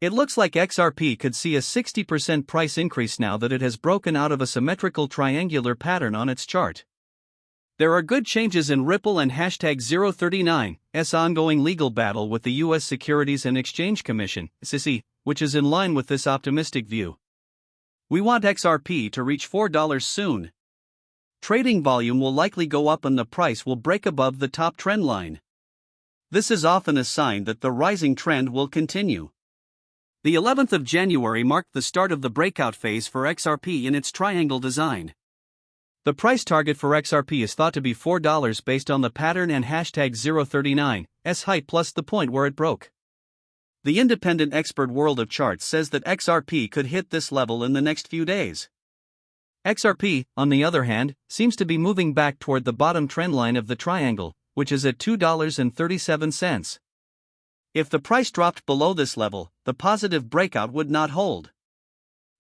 It looks like XRP could see a 60% price increase now that it has broken out of a symmetrical triangular pattern on its chart. There are good changes in Ripple and #039's ongoing legal battle with the U.S. Securities and Exchange Commission, SEC, which is in line with this optimistic view. We want XRP to reach $4 soon. Trading volume will likely go up and the price will break above the top trend line. This is often a sign that the rising trend will continue. The 11th of January marked the start of the breakout phase for XRP in its triangle design. The price target for XRP is thought to be $4 based on the pattern and #039's height plus the point where it broke. The independent expert World of Charts says that XRP could hit this level in the next few days. XRP, on the other hand, seems to be moving back toward the bottom trend line of the triangle, which is at $2.37. If the price dropped below this level, the positive breakout would not hold.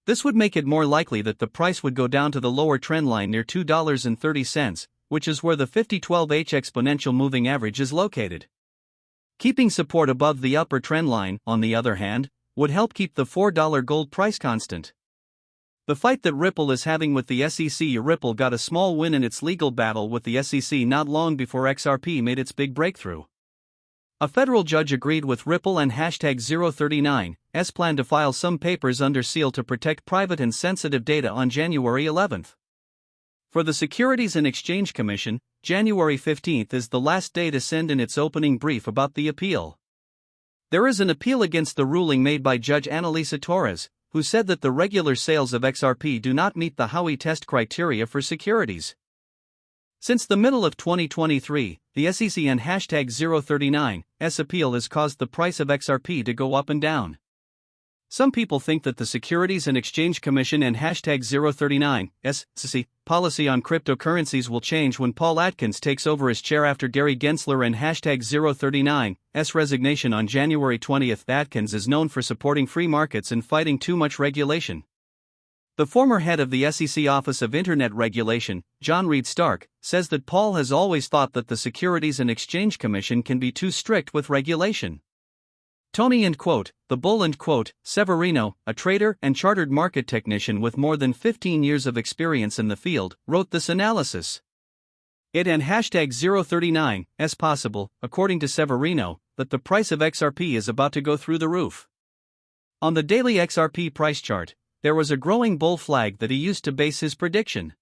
This would make it more likely that the price would go down to the lower trend line near $2.30, which is where the 50-12H exponential moving average is located. Keeping support above the upper trend line, on the other hand, would help keep the $4 gold price constant. The fight that Ripple is having with the SEC. Ripple got a small win in its legal battle with the SEC not long before XRP made its big breakthrough. A federal judge agreed with Ripple and #039's plan to file some papers under seal to protect private and sensitive data on January 11. For the Securities and Exchange Commission, January 15 is the last day to send in its opening brief about the appeal. There is an appeal against the ruling made by Judge Annalisa Torres, who said that the regular sales of XRP do not meet the Howey test criteria for securities. Since the middle of 2023, the SEC and #039's appeal has caused the price of XRP to go up and down. Some people think that the Securities and Exchange Commission and #039's SEC policy on cryptocurrencies will change when Paul Atkins takes over as chair after Gary Gensler and #039's resignation on January 20. Atkins is known for supporting free markets and fighting too much regulation. The former head of the SEC Office of Internet Regulation, John Reed Stark, says that Paul has always thought that the Securities and Exchange Commission can be too strict with regulation. Tony the Bull Severino, a trader and chartered market technician with more than 15 years of experience in the field, wrote this analysis. It and #039's possible, according to Severino, that the price of XRP is about to go through the roof. On the daily XRP price chart, there was a growing bull flag that he used to base his prediction.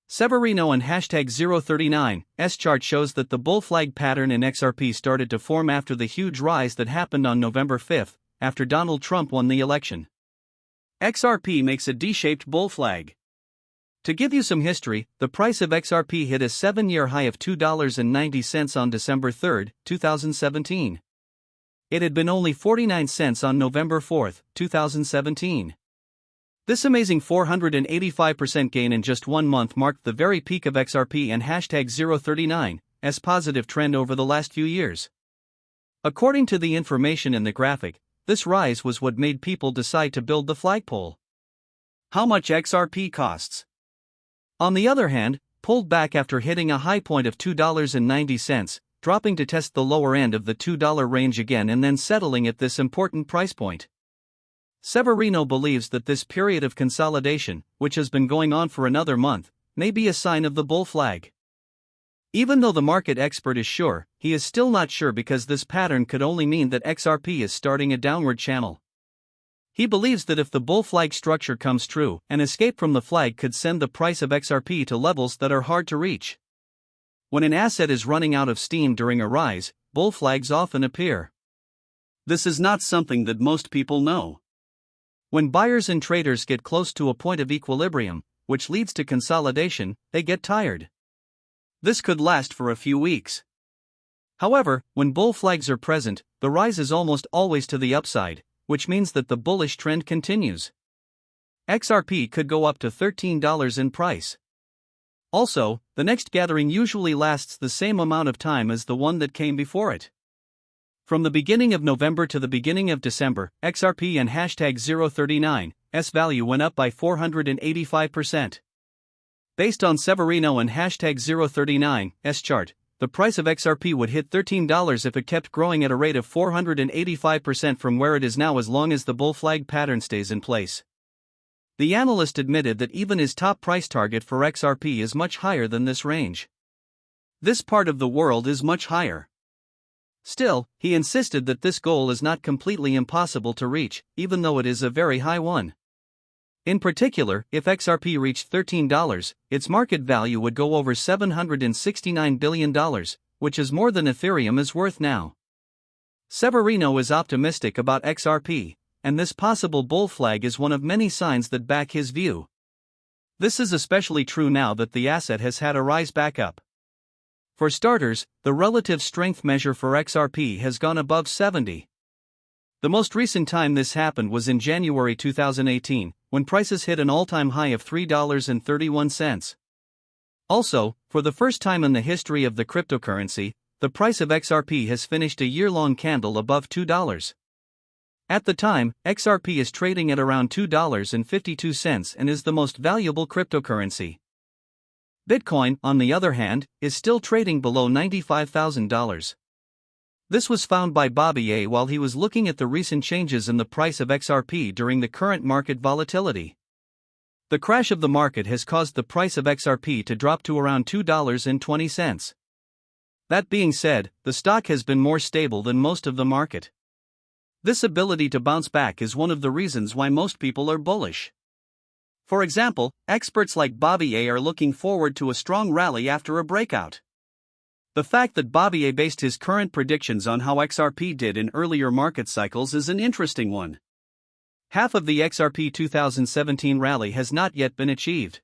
Severino and #039's chart shows that the bull flag pattern in XRP started to form after the huge rise that happened on November 5, after Donald Trump won the election. XRP makes a D-shaped bull flag. To give you some history, the price of XRP hit a 7-year high of $2.90 on December 3, 2017. It had been only 49 cents on November 4, 2017. This amazing 485% gain in just 1 month marked the very peak of XRP and #039's positive trend over the last few years. According to the information in the graphic, this rise was what made people decide to build the flagpole. How much XRP costs? On the other hand, pulled back after hitting a high point of $2.90, dropping to test the lower end of the $2 range again and then settling at this important price point. Severino believes that this period of consolidation, which has been going on for another month, may be a sign of the bull flag. Even though the market expert is sure, he is still not sure because this pattern could only mean that XRP is starting a downward channel. He believes that if the bull flag structure comes true, an escape from the flag could send the price of XRP to levels that are hard to reach. When an asset is running out of steam during a rise, bull flags often appear. This is not something that most people know. When buyers and traders get close to a point of equilibrium, which leads to consolidation, they get tired. This could last for a few weeks. However, when bull flags are present, the rise is almost always to the upside, which means that the bullish trend continues. XRP could go up to $13 in price. Also, the next gathering usually lasts the same amount of time as the one that came before it. From the beginning of November to the beginning of December, XRP and #039's value went up by 485%. Based on Severino and #039's chart, the price of XRP would hit $13 if it kept growing at a rate of 485% from where it is now as long as the bull flag pattern stays in place. The analyst admitted that even his top price target for XRP is much higher than this range. This part of the world is much higher. Still, he insisted that this goal is not completely impossible to reach, even though it is a very high one. In particular, if XRP reached $13, its market value would go over $769 billion, which is more than Ethereum is worth now. Severino is optimistic about XRP, and this possible bull flag is one of many signs that back his view. This is especially true now that the asset has had a rise back up. For starters, the relative strength measure for XRP has gone above 70. The most recent time this happened was in January 2018, when prices hit an all-time high of $3.31. Also, for the first time in the history of the cryptocurrency, the price of XRP has finished a year-long candle above $2. At the time, XRP is trading at around $2.52 and is the most valuable cryptocurrency. Bitcoin, on the other hand, is still trading below $95,000. This was found by Bobby A. while he was looking at the recent changes in the price of XRP during the current market volatility. The crash of the market has caused the price of XRP to drop to around $2.20. That being said, the stock has been more stable than most of the market. This ability to bounce back is one of the reasons why most people are bullish. For example, experts like Bobby A. are looking forward to a strong rally after a breakout. The fact that Bobby A. based his current predictions on how XRP did in earlier market cycles is an interesting one. Half of the XRP 2017 rally has not yet been achieved.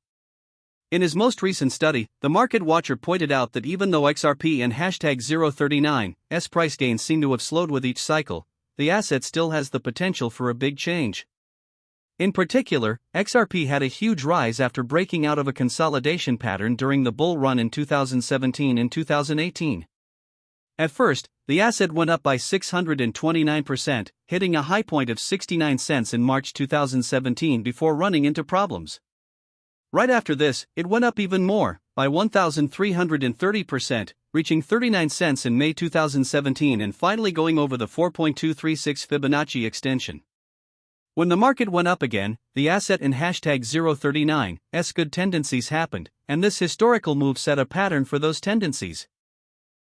In his most recent study, the market watcher pointed out that even though XRP and #039's price gains seem to have slowed with each cycle, the asset still has the potential for a big change. In particular, XRP had a huge rise after breaking out of a consolidation pattern during the bull run in 2017 and 2018. At first, the asset went up by 629%, hitting a high point of 69 cents in March 2017 before running into problems. Right after this, it went up even more, by 1,330%, reaching 39 cents in May 2017 and finally going over the 4.236 Fibonacci extension. When the market went up again, the asset and #039's good tendencies happened, and this historical move set a pattern for those tendencies.